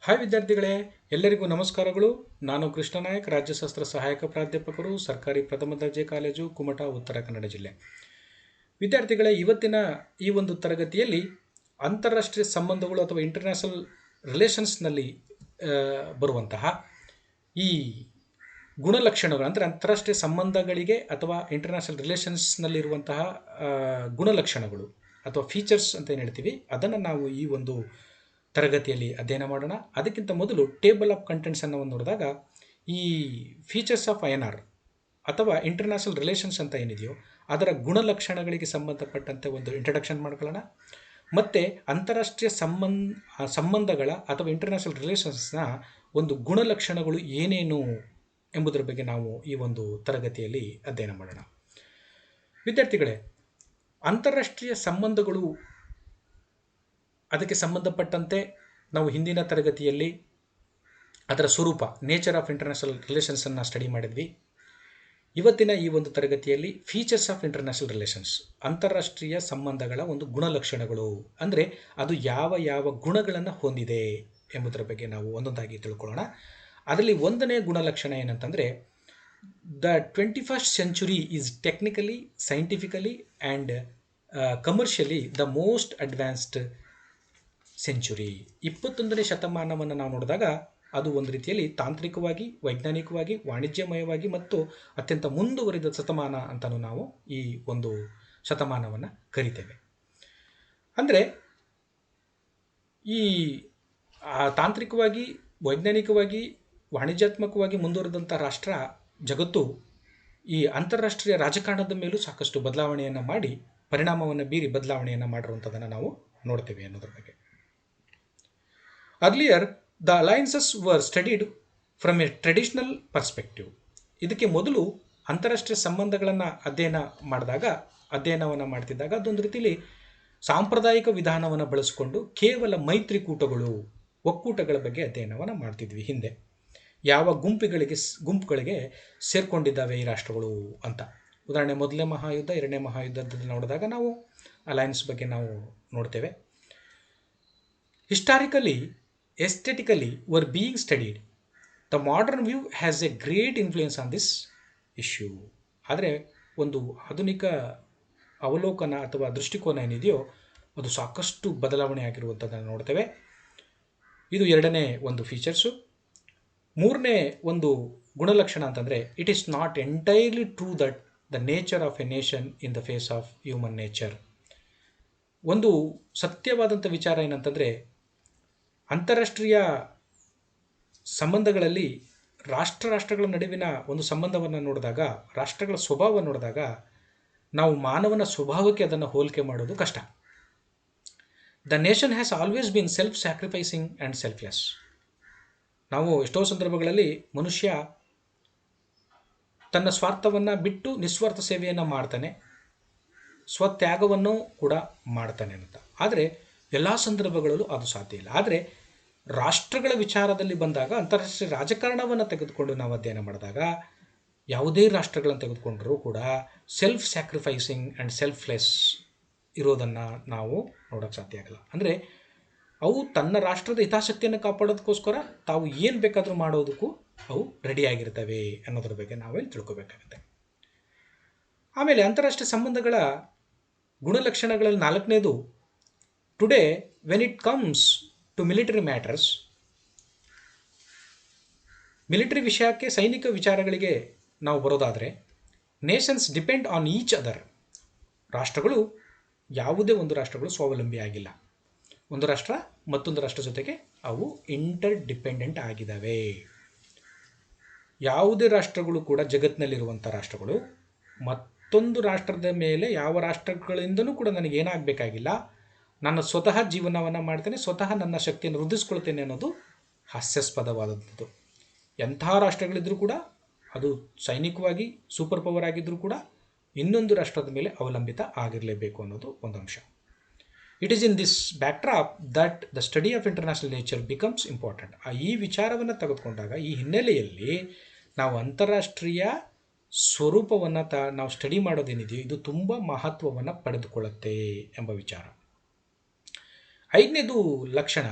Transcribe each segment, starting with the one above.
Hi ವಿದ್ಯಾರ್ಥಿಗಳೇ, ಎಲ್ಲರಿಗೂ ನಮಸ್ಕಾರಗಳು. ನಾನು ಕೃಷ್ಣ ನಾಯಕ್, ರಾಜ್ಯಶಾಸ್ತ್ರ ಸಹಾಯಕ ಪ್ರಾಧ್ಯಾಪಕರು, ಸರ್ಕಾರಿ ಪ್ರಥಮ ದರ್ಜೆ ಕಾಲೇಜು, ಕುಮಟಾ, ಉತ್ತರ ಕನ್ನಡ ಜಿಲ್ಲೆ. ವಿದ್ಯಾರ್ಥಿಗಳೇ, ಇವತ್ತಿನ ಈ ಒಂದು ತರಗತಿಯಲ್ಲಿ ಅಂತಾರಾಷ್ಟ್ರೀಯ ಸಂಬಂಧಗಳು ಅಥವಾ ಇಂಟರ್ನ್ಯಾಷನಲ್ ರಿಲೇಷನ್ಸ್ನಲ್ಲಿ ಬರುವಂತಹ ಈ ಗುಣಲಕ್ಷಣಗಳು, ಅಂದರೆ ಅಂತಾರಾಷ್ಟ್ರೀಯ ಸಂಬಂಧಗಳಿಗೆ ಅಥವಾ ಇಂಟರ್ನ್ಯಾಷನಲ್ ರಿಲೇಷನ್ಸ್ನಲ್ಲಿರುವಂತಹ ಗುಣಲಕ್ಷಣಗಳು ಅಥವಾ ಫೀಚರ್ಸ್ ಅಂತ ಏನು ಹೇಳ್ತೀವಿ, ಅದನ್ನು ನಾವು ಈ ಒಂದು ತರಗತಿಯಲ್ಲಿ ಅಧ್ಯಯನ ಮಾಡೋಣ. ಅದಕ್ಕಿಂತ ಮೊದಲು ಟೇಬಲ್ ಆಫ್ ಕಂಟೆಂಟ್ಸನ್ನು ನೋಡಿದಾಗ ಈ ಫೀಚರ್ಸ್ ಆಫ್ INR ಅಥವಾ ಇಂಟರ್ನ್ಯಾಷನಲ್ ರಿಲೇಷನ್ಸ್ ಅಂತ ಏನಿದೆಯೋ ಅದರ ಗುಣಲಕ್ಷಣಗಳಿಗೆ ಸಂಬಂಧಪಟ್ಟಂತೆ ಒಂದು ಇಂಟ್ರಡಕ್ಷನ್ ಮಾಡ್ಕೊಳ್ಳೋಣ. ಮತ್ತು ಅಂತಾರಾಷ್ಟ್ರೀಯ ಸಂಬಂಧಗಳ ಅಥವಾ ಇಂಟರ್ನ್ಯಾಷನಲ್ ರಿಲೇಷನ್ಸ್ನ ಒಂದು ಗುಣಲಕ್ಷಣಗಳು ಏನೇನು ಎಂಬುದರ ಬಗ್ಗೆ ನಾವು ಈ ಒಂದು ತರಗತಿಯಲ್ಲಿ ಅಧ್ಯಯನ ಮಾಡೋಣ. ವಿದ್ಯಾರ್ಥಿಗಳೇ, ಅಂತಾರಾಷ್ಟ್ರೀಯ ಸಂಬಂಧಗಳು ಅದಕ್ಕೆ ಸಂಬಂಧಪಟ್ಟಂತೆ ನಾವು ಹಿಂದಿನ ತರಗತಿಯಲ್ಲಿ ಅದರ ಸ್ವರೂಪ, ನೇಚರ್ ಆಫ್ ಇಂಟರ್ನ್ಯಾಷನಲ್ ರಿಲೇಷನ್ಸನ್ನು ಸ್ಟಡಿ ಮಾಡಿದ್ವಿ. ಇವತ್ತಿನ ಈ ಒಂದು ತರಗತಿಯಲ್ಲಿ ಫೀಚರ್ಸ್ ಆಫ್ ಇಂಟರ್ನ್ಯಾಷನಲ್ ರಿಲೇಷನ್ಸ್, ಅಂತಾರಾಷ್ಟ್ರೀಯ ಸಂಬಂಧಗಳ ಒಂದು ಗುಣಲಕ್ಷಣಗಳು, ಅಂದರೆ ಅದು ಯಾವ ಯಾವ ಗುಣಗಳನ್ನು ಹೊಂದಿದೆ ಎಂಬುದರ ಬಗ್ಗೆ ನಾವು ಒಂದೊಂದಾಗಿ ತಿಳ್ಕೊಳ್ಳೋಣ. ಅದರಲ್ಲಿ ಒಂದನೇ ಗುಣಲಕ್ಷಣ ಏನಂತಂದರೆ, the 21st century is technically, scientifically and commercially the most advanced century. 21ನೇ ಶತಮಾನವನ್ನು ನಾವು ನೋಡಿದಾಗ ಅದು ಒಂದು ರೀತಿಯಲ್ಲಿ ತಾಂತ್ರಿಕವಾಗಿ, ವೈಜ್ಞಾನಿಕವಾಗಿ, ವಾಣಿಜ್ಯಮಯವಾಗಿ ಮತ್ತು ಅತ್ಯಂತ ಮುಂದುವರಿದ ಶತಮಾನ ಅಂತಲೂ ನಾವು ಈ ಒಂದು ಶತಮಾನವನ್ನು ಕರಿತೇವೆ. ಅಂದರೆ ಈ ತಾಂತ್ರಿಕವಾಗಿ, ವೈಜ್ಞಾನಿಕವಾಗಿ, ವಾಣಿಜ್ಯಾತ್ಮಕವಾಗಿ ಮುಂದುವರೆದಂಥ ರಾಷ್ಟ್ರ ಜಗತ್ತು ಈ ಅಂತಾರಾಷ್ಟ್ರೀಯ ರಾಜಕಾರಣದ ಮೇಲೂ ಸಾಕಷ್ಟು ಬದಲಾವಣೆಯನ್ನು ಮಾಡಿ, ಪರಿಣಾಮವನ್ನು ಬೀರಿ ಬದಲಾವಣೆಯನ್ನು ಮಾಡಿರುವಂಥದ್ದನ್ನು ನಾವು ನೋಡ್ತೇವೆ ಅನ್ನೋದ್ರ ಬಗ್ಗೆ. Earlier, the alliances were studied from a traditional perspective. ಇದಕ್ಕೆ ಮೊದಲು ಅಂತಾರಾಷ್ಟ್ರೀಯ ಸಂಬಂಧಗಳನ್ನು ಅಧ್ಯಯನವನ್ನು ಮಾಡ್ತಿದ್ದಾಗ ಅದೊಂದು ರೀತಿಯಲ್ಲಿ ಸಾಂಪ್ರದಾಯಿಕ ವಿಧಾನವನ್ನು ಬಳಸಿಕೊಂಡು ಕೇವಲ ಮೈತ್ರಿಕೂಟಗಳು, ಒಕ್ಕೂಟಗಳ ಬಗ್ಗೆ ಅಧ್ಯಯನವನ್ನು ಮಾಡ್ತಿದ್ವಿ ಹಿಂದೆ. ಯಾವ ಗುಂಪುಗಳಿಗೆ ಸೇರ್ಕೊಂಡಿದ್ದಾವೆ ಈ ರಾಷ್ಟ್ರಗಳು ಅಂತ. ಉದಾಹರಣೆ, ಮೊದಲನೇ ಮಹಾಯುದ್ಧ, ಎರಡನೇ ಮಹಾಯುದ್ಧದಲ್ಲಿ ನೋಡಿದಾಗ ನಾವು ಅಲಯನ್ಸ್ ಬಗ್ಗೆ ನಾವು ನೋಡ್ತೇವೆ. Historically, aesthetically were being studied. The modern view has a great influence on this issue. ಆದರೆ ಒಂದು ಆಧುನಿಕ ಅವಲೋಕನ ಅಥವಾ ದೃಷ್ಟಿಕೋನ ಏನಿದೆಯೋ ಅದು ಸಾಕಷ್ಟು ಬದಲಾವಣೆ ಆಗಿರುವಂಥದ್ದನ್ನು ನೋಡ್ತೇವೆ. ಇದು ಎರಡನೇ ಒಂದು ಫೀಚರ್ಸು. ಮೂರನೇ ಒಂದು ಗುಣಲಕ್ಷಣ ಅಂತಂದರೆ, it is not entirely true that the nature of a nation in the face of human nature. ಒಂದು ಸತ್ಯವಾದಂಥ ವಿಚಾರ ಏನಂತಂದರೆ, ಅಂತಾರಾಷ್ಟ್ರೀಯ ಸಂಬಂಧಗಳಲ್ಲಿ ರಾಷ್ಟ್ರಗಳ ನಡುವಿನ ಒಂದು ಸಂಬಂಧವನ್ನು ನೋಡಿದಾಗ, ರಾಷ್ಟ್ರಗಳ ಸ್ವಭಾವ ನೋಡಿದಾಗ ನಾವು ಮಾನವನ ಸ್ವಭಾವಕ್ಕೆ ಅದನ್ನು ಹೋಲಿಕೆ ಮಾಡೋದು ಕಷ್ಟ. The nation has always been self sacrificing and selfless. ನಾವು ಎಷ್ಟೋ ಸಂದರ್ಭಗಳಲ್ಲಿ ಮನುಷ್ಯ ತನ್ನ ಸ್ವಾರ್ಥವನ್ನು ಬಿಟ್ಟು ನಿಸ್ವಾರ್ಥ ಸೇವೆಯನ್ನು ಮಾಡ್ತಾನೆ, ಸ್ವತ್ಯಾಗವನ್ನು ಕೂಡ ಮಾಡ್ತಾನೆ ಅಂತ. ಆದರೆ ಎಲ್ಲ ಸಂದರ್ಭಗಳಲ್ಲೂ ಅದು ಸಾಧ್ಯ ಇಲ್ಲ. ಆದರೆ ರಾಷ್ಟ್ರಗಳ ವಿಚಾರದಲ್ಲಿ ಬಂದಾಗ, ಅಂತಾರಾಷ್ಟ್ರೀಯ ರಾಜಕಾರಣವನ್ನು ತೆಗೆದುಕೊಂಡು ನಾವು ಅಧ್ಯಯನ ಮಾಡಿದಾಗ, ಯಾವುದೇ ರಾಷ್ಟ್ರಗಳನ್ನು ತೆಗೆದುಕೊಂಡರೂ ಕೂಡ ಸೆಲ್ಫ್ ಸ್ಯಾಕ್ರಿಫೈಸಿಂಗ್ ಆ್ಯಂಡ್ ಸೆಲ್ಫ್ಲೆಸ್ ಇರೋದನ್ನು ನಾವು ನೋಡೋಕ್ಕೆ ಸಾಧ್ಯ ಆಗಲ್ಲ. ಅಂದರೆ ಅವು ತನ್ನ ರಾಷ್ಟ್ರದ ಹಿತಾಸಕ್ತಿಯನ್ನು ಕಾಪಾಡೋದಕ್ಕೋಸ್ಕರ ತಾವು ಏನು ಬೇಕಾದರೂ ಮಾಡೋದಕ್ಕೂ ಅವು ರೆಡಿಯಾಗಿರ್ತವೆ ಅನ್ನೋದ್ರ ಬಗ್ಗೆ ನಾವೇನು ತಿಳ್ಕೊಬೇಕಾಗುತ್ತೆ. ಆಮೇಲೆ ಅಂತಾರಾಷ್ಟ್ರೀಯ ಸಂಬಂಧಗಳ ಗುಣಲಕ್ಷಣಗಳಲ್ಲಿ ನಾಲ್ಕನೇದು, today when it comes to military matters, military ವಿಷಯಕ್ಕೆ, ಸೈನಿಕ ವಿಚಾರಗಳಿಗೆ ನಾವು ಬರೋದಾದರೆ, nations depend on each other. ರಾಷ್ಟ್ರಗಳು, ಯಾವುದೇ ಒಂದು ರಾಷ್ಟ್ರಗಳು ಸ್ವಾವಲಂಬಿ ಆಗಿಲ್ಲ. ಒಂದು ರಾಷ್ಟ್ರ ಮತ್ತೊಂದು ರಾಷ್ಟ್ರ ಜೊತೆಗೆ ಅವು ಇಂಟರ್ ಡಿಪೆಂಡೆಂಟ್ ಆಗಿದ್ದಾವೆ. ಯಾವುದೇ ರಾಷ್ಟ್ರಗಳು ಕೂಡ, ಜಗತ್ತಿನಲ್ಲಿರುವಂಥ ರಾಷ್ಟ್ರಗಳು ಮತ್ತೊಂದು ರಾಷ್ಟ್ರದ ಮೇಲೆ ಯಾವ ರಾಷ್ಟ್ರಗಳಿಂದನೂ ಕೂಡ ನನಗೇನಾಗಬೇಕಾಗಿಲ್ಲ, ನಾನು ಸ್ವತಃ ಜೀವನವನ್ನು ಮಾಡ್ತೇನೆ, ಸ್ವತಃ ನನ್ನ ಶಕ್ತಿಯನ್ನು ವೃದ್ಧಿಸ್ಕೊಳ್ತೇನೆ ಅನ್ನೋದು ಹಾಸ್ಯಾಸ್ಪದವಾದದ್ದು. ಎಂಥ ರಾಷ್ಟ್ರಗಳಿದ್ದರೂ ಕೂಡ, ಅದು ಸೈನಿಕವಾಗಿ ಸೂಪರ್ ಪವರ್ ಆಗಿದ್ದರೂ ಕೂಡ ಇನ್ನೊಂದು ರಾಷ್ಟ್ರದ ಮೇಲೆ ಅವಲಂಬಿತ ಆಗಿರಲೇಬೇಕು ಅನ್ನೋದು ಒಂದು ಅಂಶ. It is in this backdrop that the study of international nature becomes important. ಈ ವಿಚಾರವನ್ನು ತೆಗೆದುಕೊಂಡಾಗ, ಈ ಹಿನ್ನೆಲೆಯಲ್ಲಿ ನಾವು ಅಂತಾರಾಷ್ಟ್ರೀಯ ಸ್ವರೂಪವನ್ನು ನಾವು ಸ್ಟಡಿ ಮಾಡೋದೇನಿದೆಯೋ ಇದು ತುಂಬ ಮಹತ್ವವನ್ನು ಪಡೆದುಕೊಳ್ಳುತ್ತೆ ಎಂಬ ವಿಚಾರ. ಐದನೇದು ಲಕ್ಷಣ,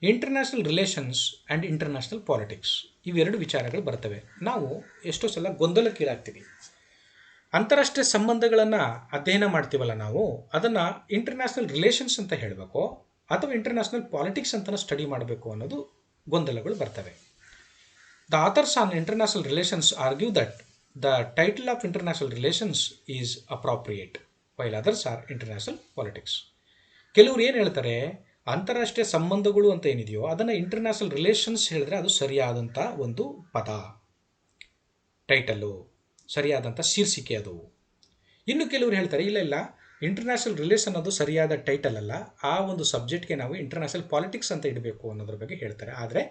international relations and international politics ಇವೆರಡು ವಿಚಾರಗಳು ಬರ್ತವೆ. ನಾವು ಎಷ್ಟೋ ಸಲ ಗೊಂದಲಕ್ಕೀಡಾಗ್ತೀವಿ. ಅಂತಾರಾಷ್ಟ್ರೀಯ ಸಂಬಂಧಗಳನ್ನು ಅಧ್ಯಯನ ಮಾಡ್ತೀವಲ್ಲ ನಾವು, ಅದನ್ನು ಇಂಟರ್ನ್ಯಾಷನಲ್ ರಿಲೇಷನ್ಸ್ ಅಂತ ಹೇಳಬೇಕು ಅಥವಾ ಇಂಟರ್ನ್ಯಾಷನಲ್ ಪಾಲಿಟಿಕ್ಸ್ ಅಂತ ಸ್ಟಡಿ ಮಾಡಬೇಕು ಅನ್ನೋದು ಗೊಂದಲಗಳು ಬರ್ತವೆ. The author's on international relations argue that the title of international relations is appropriate while others R international politics. ಕೆಲವರು ಏನು ಹೇಳ್ತಾರೆ, ಅಂತಾರಾಷ್ಟ್ರೀಯ ಸಂಬಂಧಗಳು ಅಂತ ಏನಿದೆಯೋ ಅದನ್ನು ಇಂಟರ್ನ್ಯಾಷನಲ್ ರಿಲೇಷನ್ಸ್ ಹೇಳಿದ್ರೆ ಅದು ಸರಿಯಾದಂಥ ಒಂದು ಪದ, ಟೈಟಲ್ಲು, ಸರಿಯಾದಂಥ ಶೀರ್ಷಿಕೆ ಅದು. ಇನ್ನು ಕೆಲವರು ಹೇಳ್ತಾರೆ ಇಲ್ಲ ಇಂಟರ್ನ್ಯಾಷನಲ್ ರಿಲೇಷನ್ ಅದು ಸರಿಯಾದ ಟೈಟಲ್ ಅಲ್ಲ, ಆ ಒಂದು ಸಬ್ಜೆಕ್ಟ್ಗೆ ನಾವು ಇಂಟರ್ನ್ಯಾಷನಲ್ ಪಾಲಿಟಿಕ್ಸ್ ಅಂತ ಇಡಬೇಕು ಅನ್ನೋದ್ರ ಬಗ್ಗೆ ಹೇಳ್ತಾರೆ. ಆದರೆ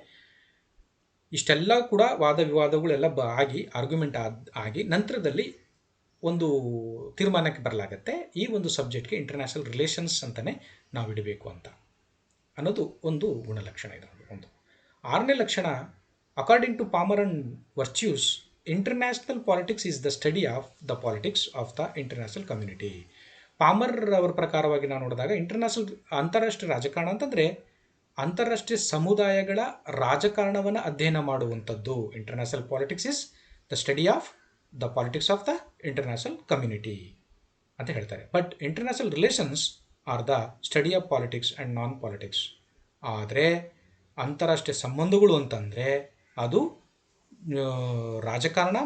ಇಷ್ಟೆಲ್ಲ ಕೂಡ ವಾದ ವಿವಾದಗಳೆಲ್ಲ ಆರ್ಗ್ಯುಮೆಂಟ್ ಆಗಿ ನಂತರದಲ್ಲಿ ಒಂದು ತೀರ್ಮಾನಕ್ಕೆ ಬರಲಾಗತ್ತೆ, ಈ ಒಂದು ಸಬ್ಜೆಕ್ಟ್ಗೆ ಇಂಟರ್ನ್ಯಾಷನಲ್ ರಿಲೇಷನ್ಸ್ ಅಂತಲೇ ನಾವು ಇಡಬೇಕು ಅಂತ ಅನ್ನೋದು ಒಂದು ಗುಣಲಕ್ಷಣ ಇದೆ. ಒಂದು 6ನೇ ಲಕ್ಷಣ, according to Palmer and Virtues, international politics is the study of the politics of the international community. Palmer ಅವರ ಪ್ರಕಾರವಾಗಿ ನಾವು ನೋಡಿದಾಗ ಅಂತಾರಾಷ್ಟ್ರೀಯ ರಾಜಕಾರಣ ಅಂತಂದರೆ ಅಂತಾರಾಷ್ಟ್ರೀಯ ಸಮುದಾಯಗಳ ರಾಜಕಾರಣವನ್ನು ಅಧ್ಯಯನ ಮಾಡುವಂಥದ್ದು. International politics is the study of the politics of the international community ಅಂತ ಹೇಳ್ತಾರೆ. But international relations are the study of politics and non politics. ಆದರೆ ಅಂತಾರಾಷ್ಟ್ರೀಯ ಸಂಬಂಧಗಳು ಅಂತಂದರೆ ಅದು ರಾಜಕಾರಣ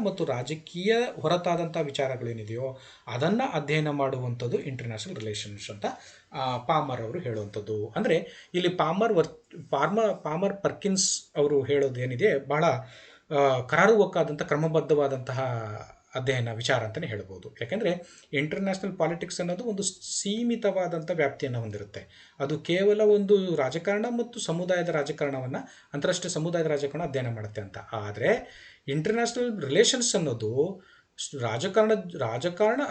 ಮತ್ತು ರಾಜಕೀಯ ಹೊರತಾದಂಥ ವಿಚಾರಗಳೇನಿದೆಯೋ ಅದನ್ನು ಅಧ್ಯಯನ ಮಾಡುವಂಥದ್ದು ಇಂಟರ್ನ್ಯಾಷನಲ್ ರಿಲೇಷನ್ಸ್ ಅಂತ ಪಾಮರ್ ಅವರು ಹೇಳುವಂಥದ್ದು. ಅಂದರೆ ಇಲ್ಲಿ ಪಾಮರ್ ಪರ್ಕಿನ್ಸ್ ಅವರು ಹೇಳೋದು ಏನಿದೆ ಬಹಳ ಕರಾರುವಕ್ಕಾದಂಥ ಕ್ರಮಬದ್ಧವಾದಂತಹ ಅಧ್ಯಯನ ವಿಚಾರ ಅಂತಲೇ ಹೇಳ್ಬೋದು. ಯಾಕೆಂದರೆ ಇಂಟರ್ನ್ಯಾಷನಲ್ ಪಾಲಿಟಿಕ್ಸ್ ಅನ್ನೋದು ಒಂದು ಸೀಮಿತವಾದಂಥ ವ್ಯಾಪ್ತಿಯನ್ನು ಹೊಂದಿರುತ್ತೆ. ಅದು ಕೇವಲ ಒಂದು ರಾಜಕಾರಣ ಮತ್ತು ಸಮುದಾಯದ ರಾಜಕಾರಣವನ್ನು, ಅಂತಾರಾಷ್ಟ್ರೀಯ ಸಮುದಾಯದ ರಾಜಕಾರಣ ಅಧ್ಯಯನ ಮಾಡುತ್ತೆ ಅಂತ. ಆದರೆ ಇಂಟರ್ನ್ಯಾಷನಲ್ ರಿಲೇಷನ್ಸ್ ಅನ್ನೋದು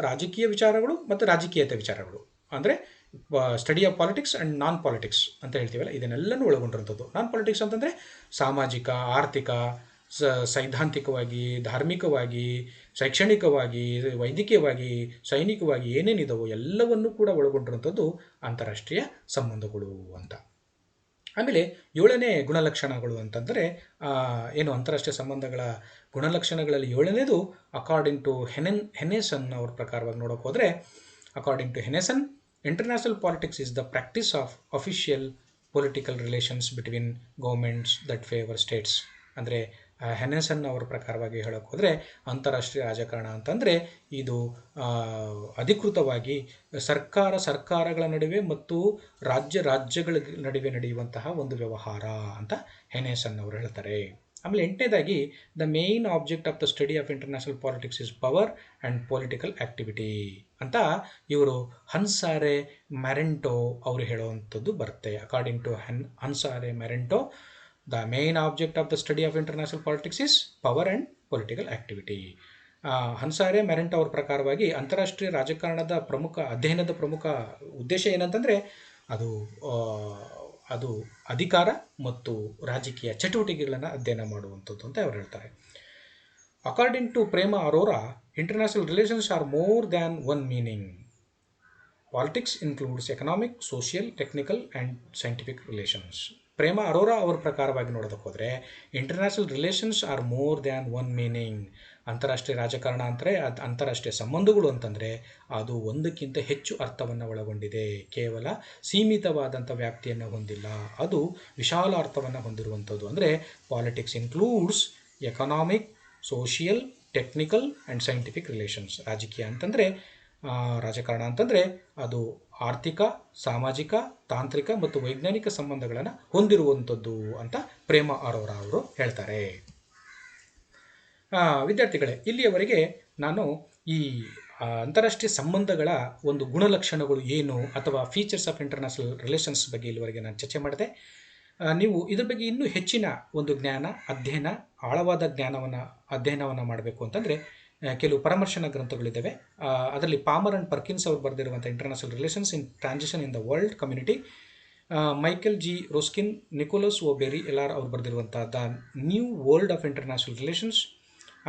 ರಾಜಕೀಯ ವಿಚಾರಗಳು ಮತ್ತು ರಾಜಕೀಯತೆ ವಿಚಾರಗಳು, ಅಂದರೆ study of politics and non politics ಅಂತ ಹೇಳ್ತೀವಲ್ಲ, ಇದನ್ನೆಲ್ಲನೂ ಒಳಗೊಂಡಿರುವಂಥದ್ದು. ನಾನ್ ಪಾಲಿಟಿಕ್ಸ್ ಅಂತಂದರೆ ಸಾಮಾಜಿಕ, ಆರ್ಥಿಕ, ಸೈದ್ಧಾಂತಿಕವಾಗಿ, ಧಾರ್ಮಿಕವಾಗಿ, ಶೈಕ್ಷಣಿಕವಾಗಿ, ವೈದ್ಯಕೀಯವಾಗಿ, ಸೈನಿಕವಾಗಿ ಏನೇನಿದಾವೋ ಎಲ್ಲವನ್ನೂ ಕೂಡ ಒಳಗೊಂಡಿರುವಂಥದ್ದು ಅಂತಾರಾಷ್ಟ್ರೀಯ ಸಂಬಂಧಗಳು ಅಂತ. ಆಮೇಲೆ 7ನೇ ಗುಣಲಕ್ಷಣಗಳು ಅಂತಂದರೆ ಅಂತಾರಾಷ್ಟ್ರೀಯ ಸಂಬಂಧಗಳ ಗುಣಲಕ್ಷಣಗಳಲ್ಲಿ 7ನೇದು ಅಕಾರ್ಡಿಂಗ್ ಟು ಹೆನೆಸನ್ ಅವ್ರ ಪ್ರಕಾರವಾಗಿ ನೋಡೋಕೆ ಹೋದರೆ, according to Henneson, international politics is the practice of official political relations between governments that favour states. ಅಂದರೆ ಹೆನೆಸನ್ ಅವರ ಪ್ರಕಾರವಾಗಿ ಹೇಳೋಕೆ ಹೋದರೆ ಅಂತಾರಾಷ್ಟ್ರೀಯ ರಾಜಕಾರಣ ಅಂತಂದರೆ ಇದು ಅಧಿಕೃತವಾಗಿ ಸರ್ಕಾರಗಳ ನಡುವೆ ಮತ್ತು ರಾಜ್ಯಗಳ ನಡುವೆ ನಡೆಯುವಂತಹ ಒಂದು ವ್ಯವಹಾರ ಅಂತ ಹೆನೆಸನ್ ಅವರು ಹೇಳ್ತಾರೆ. ಆಮೇಲೆ 8ನೇದಾಗಿ, the main object of the study of international politics is power and political activity ಅಂತ ಇವರು ಹನ್ಸಾರೆ ಮ್ಯಾರೆಂಟೋ ಅವರು ಹೇಳುವಂಥದ್ದು ಬರುತ್ತೆ. According to Hans Morgenthau, the main object of the study of international politics is power and political activity. ಹನ್ಸಾರೆ ಮ್ಯಾರೆಂಟೋ ಅವ್ರ ಪ್ರಕಾರವಾಗಿ ಅಂತಾರಾಷ್ಟ್ರೀಯ ರಾಜಕಾರಣದ ಅಧ್ಯಯನದ ಪ್ರಮುಖ ಉದ್ದೇಶ ಏನಂತಂದರೆ ಅದು ಅಧಿಕಾರ ಮತ್ತು ರಾಜಕೀಯ ಚಟುವಟಿಕೆಗಳನ್ನು ಅಧ್ಯಯನ ಮಾಡುವಂಥದ್ದು ಅಂತ ಅವ್ರು ಹೇಳ್ತಾರೆ. According to Prema Arora, international relations are more than one meaning. Politics includes economic, social, technical and scientific relations. Prema Arora ಅವ್ರ ಪ್ರಕಾರವಾಗಿ ನೋಡೋದಕ್ಕೆ ಹೋದರೆ international relations are more than one meaning. ಅಂತಾರಾಷ್ಟ್ರೀಯ ರಾಜಕಾರಣ ಅಂದರೆ ಅಂತಾರಾಷ್ಟ್ರೀಯ ಸಂಬಂಧಗಳು ಅಂತಂದರೆ ಅದು ಒಂದಕ್ಕಿಂತ ಹೆಚ್ಚು ಅರ್ಥವನ್ನು ಒಳಗೊಂಡಿದೆ, ಕೇವಲ ಸೀಮಿತವಾದಂಥ ವ್ಯಾಪ್ತಿಯನ್ನು ಹೊಂದಿಲ್ಲ, ಅದು ವಿಶಾಲ ಅರ್ಥವನ್ನು ಹೊಂದಿರುವಂಥದ್ದು. ಅಂದರೆ politics includes economic, social, technical and scientific relations. ರಾಜಕಾರಣ ಅಂತಂದರೆ ಅದು ಆರ್ಥಿಕ, ಸಾಮಾಜಿಕ, ತಾಂತ್ರಿಕ ಮತ್ತು ವೈಜ್ಞಾನಿಕ ಸಂಬಂಧಗಳನ್ನು ಹೊಂದಿರುವಂಥದ್ದು ಅಂತ ಪ್ರೇಮ ಅರೋರಾ ಅವರು ಹೇಳ್ತಾರೆ. ವಿದ್ಯಾರ್ಥಿಗಳೇ, ಇಲ್ಲಿಯವರೆಗೆ ನಾನು ಈ ಅಂತಾರಾಷ್ಟ್ರೀಯ ಸಂಬಂಧಗಳ ಒಂದು ಗುಣಲಕ್ಷಣಗಳು ಏನು ಅಥವಾ ಫೀಚರ್ಸ್ ಆಫ್ ಇಂಟರ್ನ್ಯಾಷನಲ್ ರಿಲೇಷನ್ಸ್ ಬಗ್ಗೆ ಇಲ್ಲಿವರೆಗೆ ನಾನು ಚರ್ಚೆ ಮಾಡಿದೆ. ನೀವು ಇದ್ರ ಬಗ್ಗೆ ಇನ್ನೂ ಹೆಚ್ಚಿನ ಒಂದು ಆಳವಾದ ಅಧ್ಯಯನವನ್ನು ಮಾಡಬೇಕು ಅಂತಂದರೆ ಕೆಲವು ಪರಾಮರ್ಶನ ಗ್ರಂಥಗಳಿದ್ದಾವೆ. ಅದರಲ್ಲಿ ಪಾಮರ್ ಆ್ಯಂಡ್ ಪರ್ಕಿನ್ಸ್ ಅವರು ಬರೆದಿರುವಂಥ international relations in transition in the world community, Michael G Roskin, Nicholas O Berry ಎಲಾರ್ ಅವರು ಬರೆದಿರುವಂಥ the new world of international relations,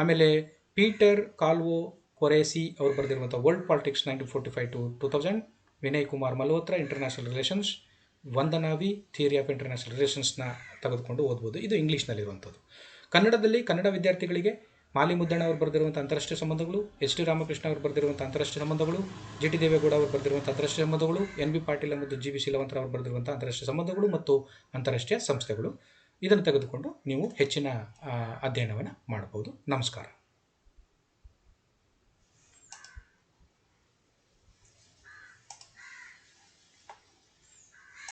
ಆಮೇಲೆ ಪೀಟರ್ ಕಾಲ್ವೋ ಕೊರೆಸಿ ಅವರು ಬರೆದಿರುವಂಥ world politics 1945 to 2000, Vinay Kumar Malhotra international relations, ವಂದನಾವಿ theory of international ರಿಲೇಷನ್ಸ್ನ ತೆಗೆದುಕೊಂಡು ಓದ್ಬೋದು. ಇದು ಇಂಗ್ಲೀಷ್ನಲ್ಲಿರುವಂಥದ್ದು. ಕನ್ನಡದಲ್ಲಿ ಕನ್ನಡ ವಿದ್ಯಾರ್ಥಿಗಳಿಗೆ ಮಾಲಿ ಮುದ್ದಣ್ಣ ಅವರು ಬರೆದಿರುವಂಥ ಅಂತಾರಾಷ್ಟ್ರೀಯ ಸಂಬಂಧಗಳು, ಎಚ್ ಟಿ ರಾಮಕೃಷ್ಣ ಅವರು ಬರೆದಿರುವಂಥ ಅಂತಾರಾಷ್ಟ್ರೀಯ ಸಂಬಂಧಗಳು, ಜಿ ಟಿ ದೇವೇಗೌಡ ಅವರು ಬರೆದಿರುವಂಥ ಅಂತಾರಾಷ್ಟ್ರೀಯ ಸಂಬಂಧಗಳು, ಎನ್ ಬಿ ಪಾಟೀಲ್ ಮತ್ತು ಜಿ ಬಿ ಶೀಲವಂತರ ಅವರು ಬರೆದಿರುವಂಥ ಅಂತಾರಾಷ್ಟ್ರೀಯ ಸಂಬಂಧಗಳು ಮತ್ತು ಅಂತಾರಾಷ್ಟ್ರೀಯ ಸಂಸ್ಥೆಗಳು, ಇದನ್ನು ತೆಗೆದುಕೊಂಡು ನೀವು ಹೆಚ್ಚಿನ ಅಧ್ಯಯನವನ್ನು ಮಾಡಬಹುದು. ನಮಸ್ಕಾರ.